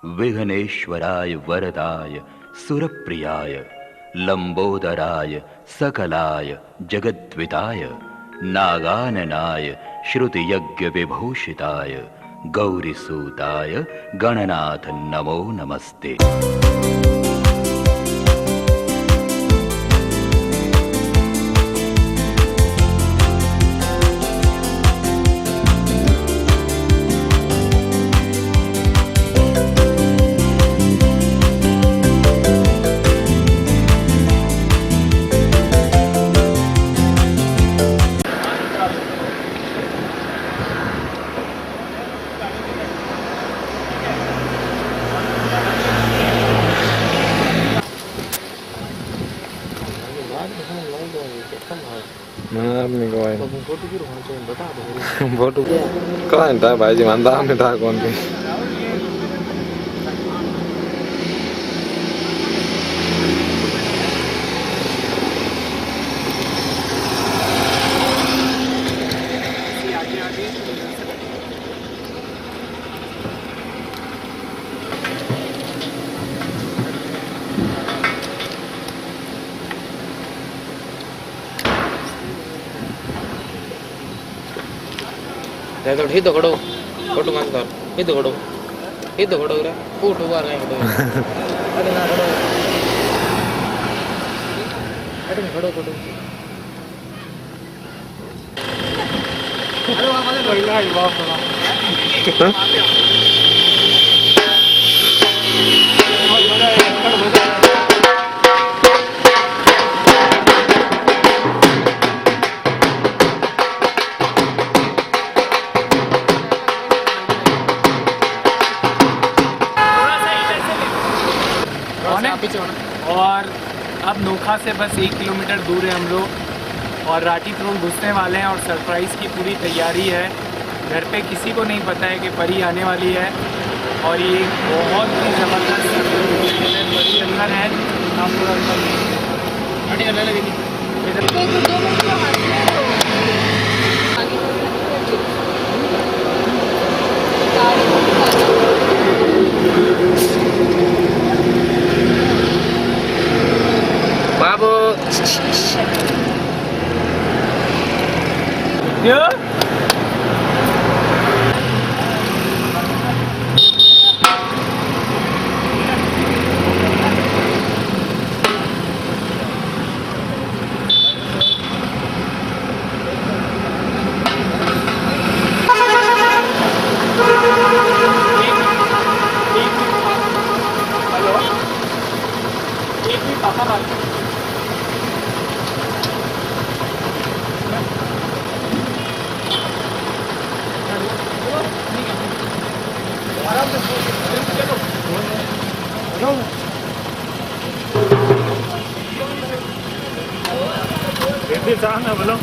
विघ्नेश्वराय वरदाय सुरप्रियाय लंबोदराय सकलाय जगद्विताय नागाननाय श्रुतियज्ञ विभूषिताय गौरीसूताय गणनाथ नमो नमस्ते। फोटो कहाँ था भाई जी मानता हमने था कौन थे तो ठीक तो खड़ो फोटो मान कर ठीक तो खड़ो रे उठ बार नहीं खड़ो अरे ना खड़ो अरे खड़ो फोटो अरे वहां वाले लोग लाइव बाप रे और अब नोखा से बस 1 किलोमीटर दूर है हम लोग और राठी थ्रोन घुसने वाले हैं और सरप्राइज़ की पूरी तैयारी है। घर पे किसी को नहीं पता है कि परी आने वाली है और ये बहुत ही ज़बरदस्त परी अंदर है। आप बाबू बोलो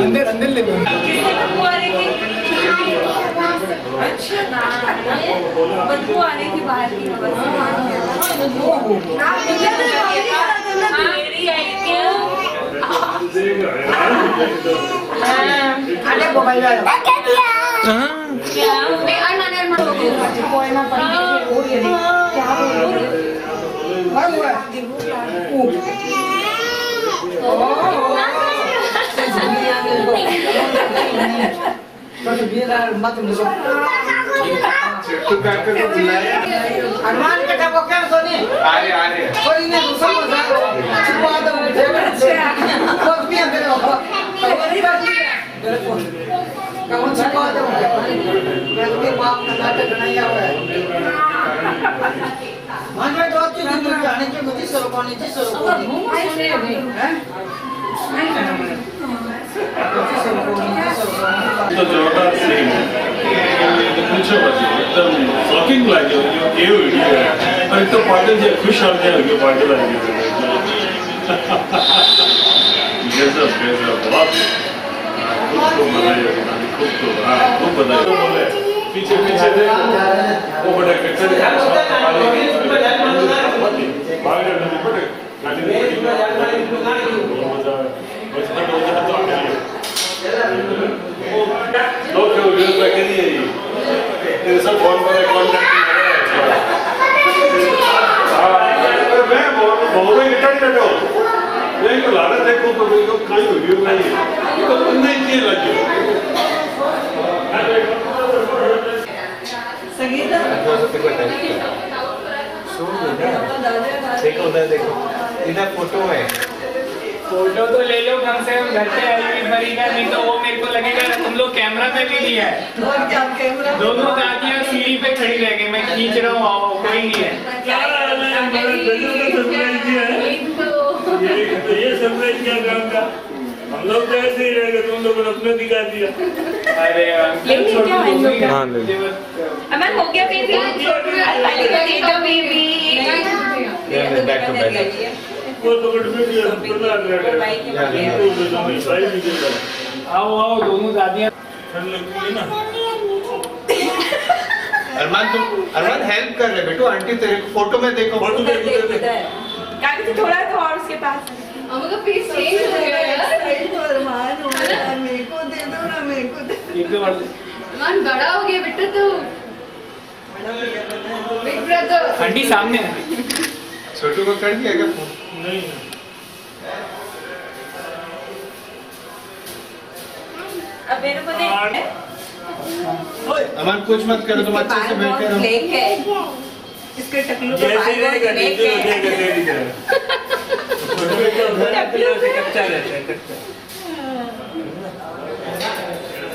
अंदर अंदर ले लो। अच्छा बदबू आने की बाहर की खबर मेरी आई क्यों हनुमान कथा को क्या सोनी आ रहे कोई ने दूसरा मजा छुपा दो कोई भी अंदर हो कोई बात नहीं कौन छुपा दो मैं तो बाप का नाटक नहीं आ रहा है मान में तो आपकी दिन में आने के मुझे सरो पानी जी सरो पानी हैं तो जोरदार सीन है तो पूछो बस एकदम शॉकिंग लगे ये वीडियो है और तो पाटिल जी खुश हो गए हो पाटिल आ गए गजब बहुत खूब बनाया खूब बनाया पीछे पीछे देखो वो बड़ा कच्चा सब फोन पर कांटेक्ट मैं बहुत ही रिटर्न करता हूँ नहीं तो लाना देखो तो कहीं वीडियो नहीं है ये तो बंदे ही लगे संगीता देखो उधर देखो इधर फोटो है फोटो तो ले लो कम से कम घर पे आई भरी का नहीं तो वो मेरे को लगेगा तुम लोग कैमरा पे भी नहीं है दोनों दादियाँ सीढ़ी पे खड़ी रह गई मैं खींच रहा हूँ कोई नहीं है ये सरप्राइज क्या काम का हम लोग तो ऐसे ही रहेंगे तुम लोगों ने अपने दिखा दिया अरे अमन हो गया बेबी वो तो बट वीडियो बना रहे आओ आओ दोनों दादियाँ ना अरमान हेल्प कर रहे बेटू आंटी तेरे को फोटो में देखो फोटो देखो थोड़ा तो और उसके पास हमको फेस चेंज हो गया यार अरमान मेरे को दे दो ना मेरे को दे अरमान बड़ा हो गया बेटा तू बिग ब्रदर आंटी सामने है छोटू को कर दिया क्या फोन नहीं अब मेरे को दे अमन कुछ मत करो तुम अच्छे से बैठ कर लेके इसके टकलू को जैसे ही रहेगा लेके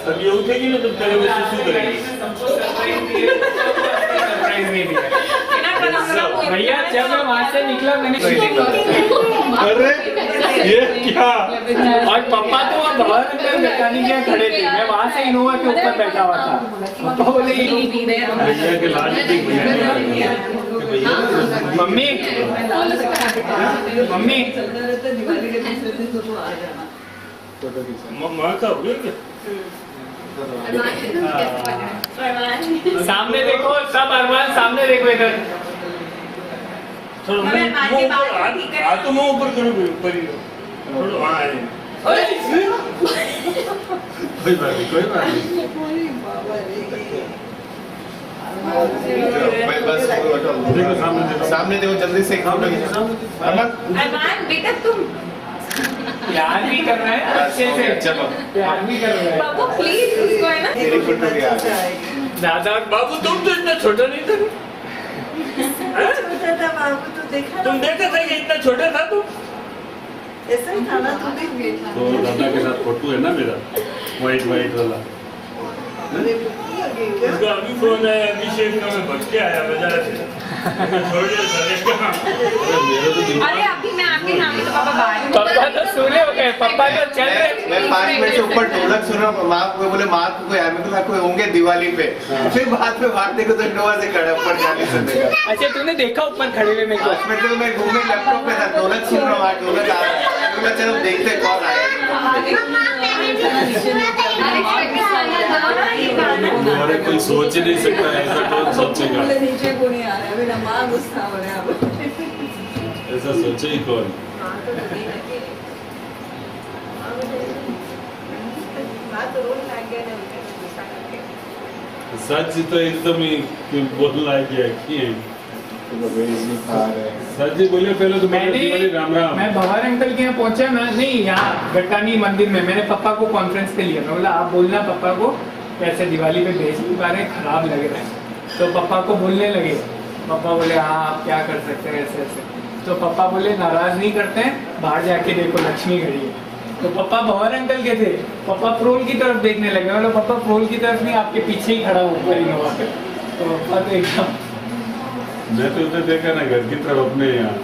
अब ये उठेगी ना तुम तेरे बच्चे शू करेंगे सरप्राइज नहीं दिया भैया जब मैं वहाँ से निकला मैंने अरे ये क्या और पापा तो वहाँ बाहर अंदर मैकेनिक के खड़े थे मैं वहाँ से इनोवा के ऊपर बैठा हुआ था पापा बोले भैया के लाल दिख मम्मी मम्मी माँ का हो गया क्या सामने देखो सब अरमान सामने देखो इधर थोड़ा मुंह ऊपर हाथ तो मुंह ऊपर करो ऊपर ही थोड़ा वहाँ आए कोई बात नहीं बस देखो सामने देखो जल्दी से अमन अरमान बेटा तुम प्यार भी कर रहा है अच्छे से चलो प्यार भी कर रहा है बाबू प्लीज उसको है ना मेरी फोटो भी आ गई दादा बाबू तुम तो इतना छोटा नहीं था छोटा था बाबू तो देखा तुम देखा था कि इतना छोटा था तुम ऐसा ही था ना तुम भी तो दादा के साथ फोटो है ना मेरा वाइट वाइट वाला उसका अभी फोन है अभिषेक का मैं भटके आया बाजार से छोड़ दिया सारे काम अरे अभी मैं आपके सामने तो पापा बाहर पापा तो सोने हो गए पापा तो चल रहे मैं 5 मिनट से ऊपर ढोलक सुन रहा हूँ माँ को बोले माँ को कोई कोई होंगे दिवाली पे फिर बाद में बाहर देखो तो इंडोवा से खड़ा ऊपर जाने से देखा अच्छा तूने देखा ऊपर खड़े हुए मेरे को 5 मिनट में मैं घूमे लैपटॉप पे था ढोलक सुन रहा हूँ ढोलक आ रहा है मैं सिर्फ देखते कौन आया हमारे कोई सोच ही नहीं सकता, ऐसा कौन सोचेगा? नीचे को नहीं आ रहा है, मेरा माँ गुस्सा हो रहा है। ऐसा सोचे ही कौन? सच तो एकदम ही बोलना है कि सच ही बोले। पहले तो मैंने राम राम, मैं भंवर अंकल के यहाँ पहुंचा ना, नहीं यहाँ गट्टानी मंदिर में, मैंने पापा को कॉन्फ्रेंस पे लिया। मैं बोला आप बोलना पापा को कैसे दिवाली पे भेज नहीं पा रहे, खराब लग रहा है। तो पापा को बोलने लगे, पापा बोले हाँ आप क्या कर सकते हैं ऐसे ऐसे। तो पापा बोले नाराज नहीं करते हैं, बाहर जाके देखो लक्ष्मी खड़ी है। तो पापा भंवर अंकल के थे, पापा प्रोल की तरफ देखने लगे। मतलब पापा प्रोल की तरफ नहीं, आपके पीछे ही खड़ा ऊपर इनोवा पे। तो पापा तो एकदम, मैं तो उधर देखा ना घर की तरफ अपने यहाँ।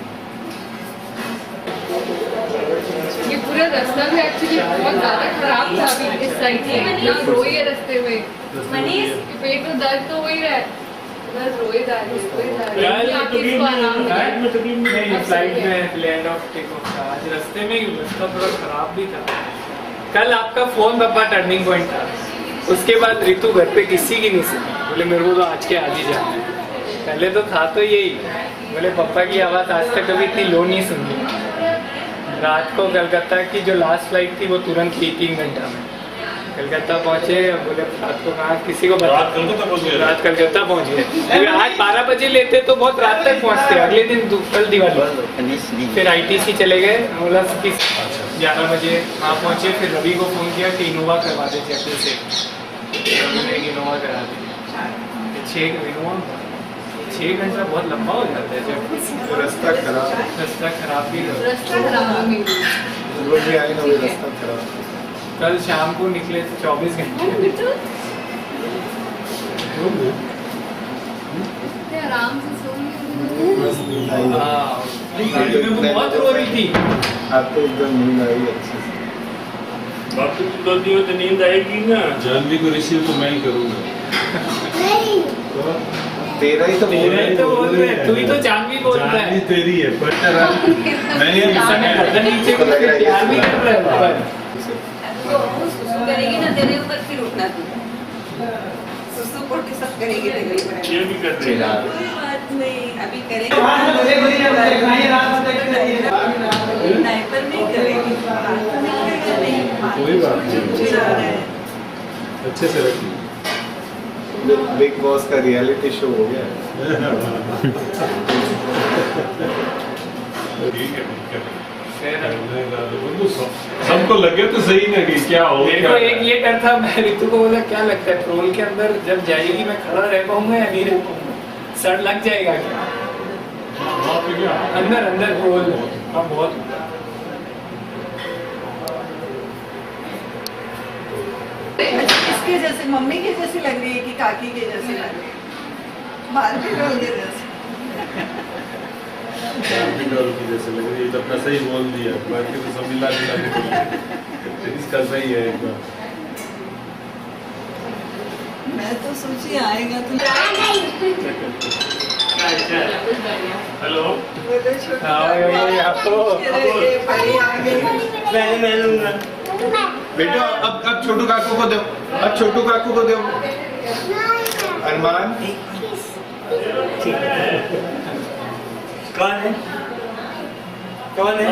ये पूरा रास्ता भी एक्चुअली बहुत ज्यादा खराब था अभी इस साइड से, ना रोए रास्ते में। मनीष पेट में दर्द तो हो ही रहा है, बस रोए जा रही है। फ्लाइट में लैंड ऑफ टेक ऑफ था आज, रास्ते में रास्ता थोड़ा खराब भी था। कल आपका फोन पापा टर्निंग पॉइंट था। उसके बाद ऋतु घर पे किसी की नहीं सुनी, बोले मेरे को तो आज के आज ही जाना है। पहले तो था तो यही, बोले पापा की आवाज़ आज तक कभी इतनी लो नहीं सुनी। रात को कलकत्ता की जो लास्ट फ्लाइट थी वो तुरंत थी 3 घंटा में। कलकत्ता पहुँचे, बोले रात को कहा किसी को बता, रात कलकत्ता पहुँच गए। आज 12 बजे लेते तो बहुत रात तक पहुँचते। अगले दिन कल दिवाली, फिर ITC चले गए। बोला 11 बजे वहाँ पहुँचे। फिर रवि को फ़ोन किया कि इनोवा करवा दे जयपुर से। इनोवा करा दी। 6 घंटा बहुत लंबा हो जाता है जब रास्ता खराब भी कल शाम को निकले 24 घंटे आराम से बहुत रो रही थी। आपको एकदम नींद आई अच्छी से। बापू की गलती हो तो नींद आएगी ना। जानवी को रिसीव तो मैं ही करूँगा। तेरा ही तो बोल रहे, तू ही तो जानवी बोल रहा है। तेरी है पर मैं ही नीचे प्यार भी कर रहा है ऊपर। सुसु करेगी ना तेरे ऊपर, फिर उठना तू। सुसु पोटी सब करेगी तेरे ऊपर। ये भी कर रही है। कोई बात नहीं, अभी करेगी। डायपर नहीं करेगी, कोई बात नहीं, अच्छे से रखिए। बिग बॉस का रियलिटी शो हो गया। ठीक है। सबको लगे तो सही ना कि क्या हो। मेरे को एक ये डर था, मैं ऋतु को बोला क्या लगता है ट्रोल के अंदर जब जाएगी मैं खड़ा रह पाऊंगा या नहीं रह पाऊंगा, सर लग जाएगा क्या अंदर ट्रोल। हाँ बहुत इसके जैसे मम्मी के जैसी लग रही है कि काकी के जैसी लग रही है, बार्बी डॉल के जैसे। बार्बी डॉल की जैसे लग रही है। तो अपना सही बोल दिया, बाकी तो सब मिला के इसका सही है एकदम। मैं तो सोची आएगा तो। हेलो मैं लूंगा बेटा अब छोटू काकू को दो, अब छोटू काकू को दो। अरमान कौन है? कौन है?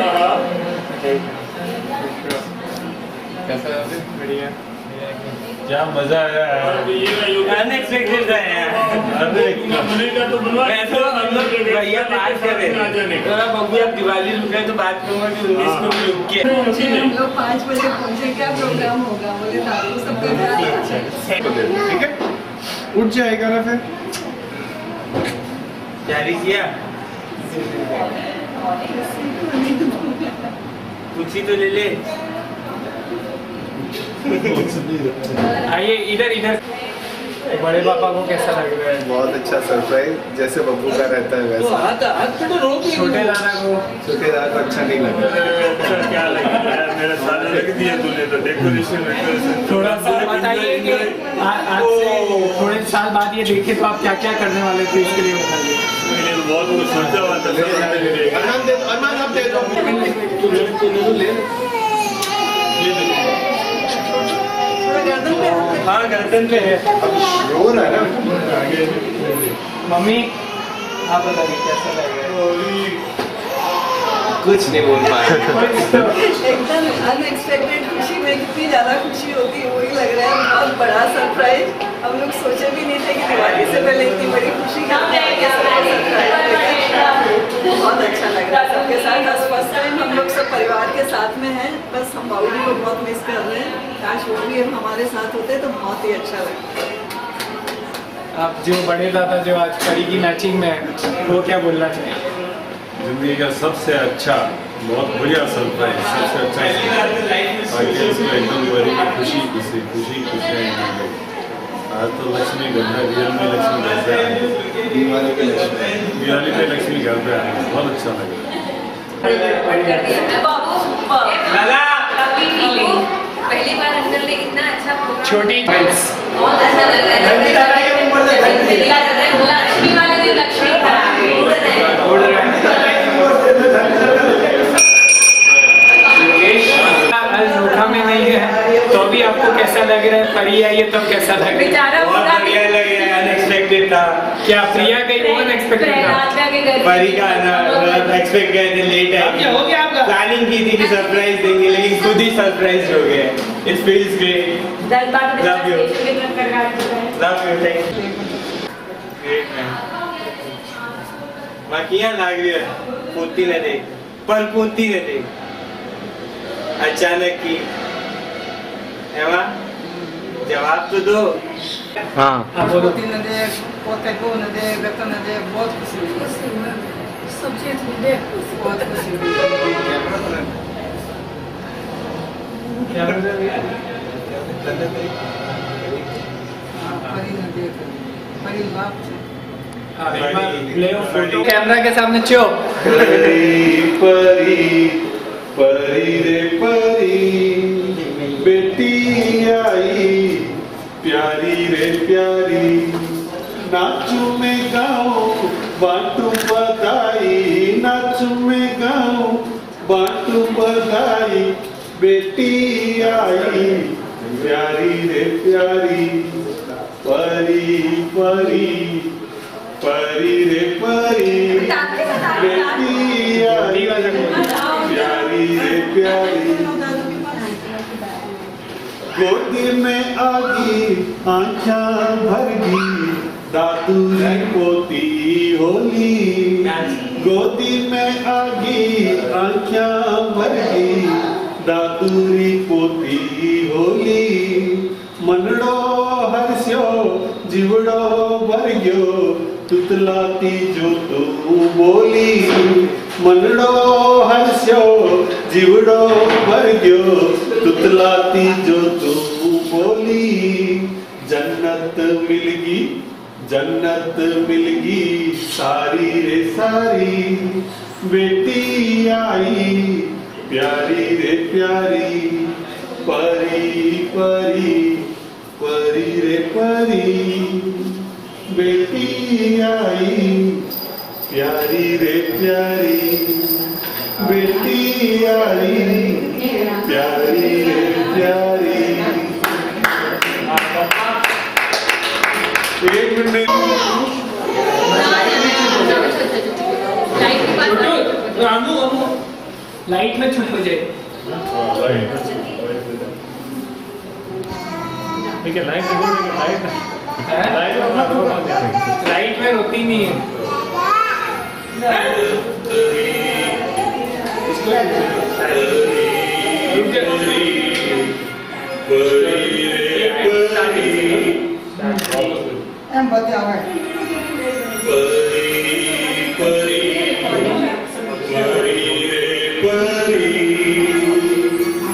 कैसा बढ़िया, क्या मजा आया अनएक्सपेक्टेड था यार। मैं तो हम लोग भैया बात कर रहे थे, बब्बू आप दिवाली रुक गए तो बात करूंगा कि 19 को भी रुक के। हम लोग 5 बजे पहुंचे, क्या प्रोग्राम होगा? बोले दारू सबके ठीक है, उठ जाएगा ना फिर। जारी किया कुछ ही तो ले ले। आइए इधर बड़े पापा को कैसा लग रहा है? बहुत अच्छा सरप्राइज, जैसे बब्बू का रहता है वैसा। छोटे दादा को अच्छा नहीं लगा। क्या लगा मेरे सारे रख दिए तूने तो डेकोरेशन थोड़ा सा बताइए कि आज से थोड़े साल बाद ये देखे तो आप क्या क्या करने वाले थे, इसके लिए बताइए। बहुत कुछ सोचा हुआ था। अरमान आप दे दो। हाँ गर्दन पे है। रो रहा है ना आगे। मम्मी आप बताइए कैसा लग रहा है? कुछ नहीं बोल पाए। एकदम अनएक्सपेक्टेड खुशी में कितनी ज़्यादा खुशी होती है वही लग रहा है। बहुत बड़ा सरप्राइज, हम लोग सोचे भी नहीं थे कि दिवाली से पहले इतनी बड़ी खुशी का बहुत अच्छा लग रहा है सबके साथ। आज फर्स्ट टाइम हम लोग सब परिवार के साथ में हैं। बस हम बाबूजी को बहुत मिस कर रहे हैं, काश वो भी हमारे साथ होते तो बहुत ही अच्छा लगता है। आप जो बड़े दादा जो आज परी की मैचिंग में है, वो क्या बोलना चाहिए? जिंदगी का सबसे अच्छा, बहुत बढ़िया सरप्राइज, सबसे अच्छा आगे इसको एकदम बड़ी खुशी खुशी खुशियाँ। आज तो लक्ष्मी गंगा रियल में लक्ष्मी घर पे आई, दिवाली पे लक्ष्मी घर पे आई, बहुत अच्छा लग रहा है। पहली बार अंकल ने इतना अच्छा छोटी बहुत अच्छा लग रहा है। लक्ष्मी वाले दिन लक्ष्मी उड़ रहे हैं। आज नोखा में नहीं है तो अभी आपको कैसा लग रहा है? परी आई है तब कैसा लग रहा है? बहुत बढ़िया लग रहा है, अनएक्सपेक्टेड था। क्या प्रिया गई वो अनएक्सपेक्टेड था? परी का आना एक्सपेक्ट गए थे, लेट आएगी, प्लानिंग की थी कि सरप्राइज देंगे लेकिन खुद ही सरप्राइज हो गए। It feels great. Love you, love you, thank you. Great man. बाकियां लाग रही है, पूती न देख, पर पूती न देख, अचानक की एवा जवाब तो दो। हाँ बोलो। न दे, पोते को न दे, बेटा न दे, बहुत खुशी हुई। सब चीज दे, बहुत खुशी हुई। क्या बोल रहे हैं? परी न दे, परी बाप से। ले फोटो कैमरा के सामने चो। परी परी परी रे परी, बेटी आई प्यारी रे प्यारी, नाचू में गाऊं बांटू बधाई, नाचू में गाऊं बांटू बधाई, बेटी आई प्यारी रे प्यारी, परी परी परी रे परी, बेटी आई प्यारी रे प्यारी, गोदी में आगी आँखें भरगी, दादू री पोती होली, गोदी में आगी आँखें भरगी, दादू री पोती होली, मनड़ो हर्ष्यो जीवड़ो भरग्यो, तुतलाती जो तू बोली, मनड़ो हर्ष्यो जीवड़ो भरग्यो, तुतलाती जो तू बोली, जन्नत मिलगी जन्नत मिलगी सारी रे सारी, बेटी आई प्यारी रे प्यारी, परी परी परी रे परी, बेटी आई प्यारी रे प्यारी, बेटी आई प्यारी रे प्यारी। एक मिनट लाइट में छुप जाए। ठीक है, लाइट लाइट में रोती नहीं है। em bật nhạc này.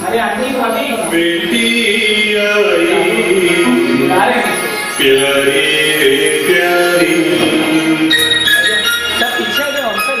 अरे आंटी भाभी बेटी आई प्यारी प्यारी, सब पीछे जो अंकल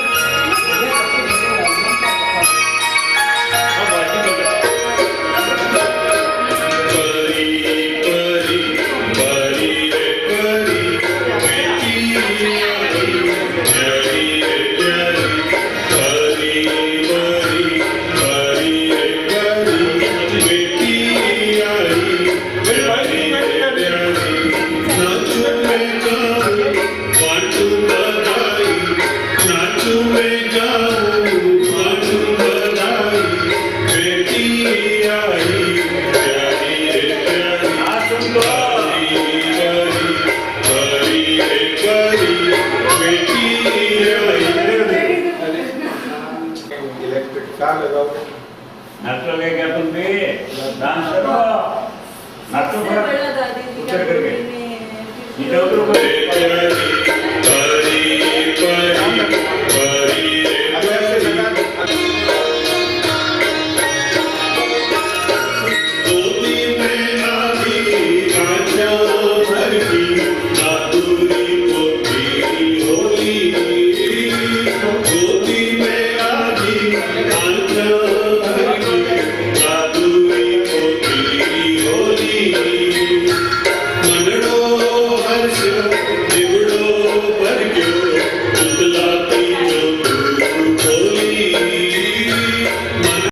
सबसे बड़ा दादी जी का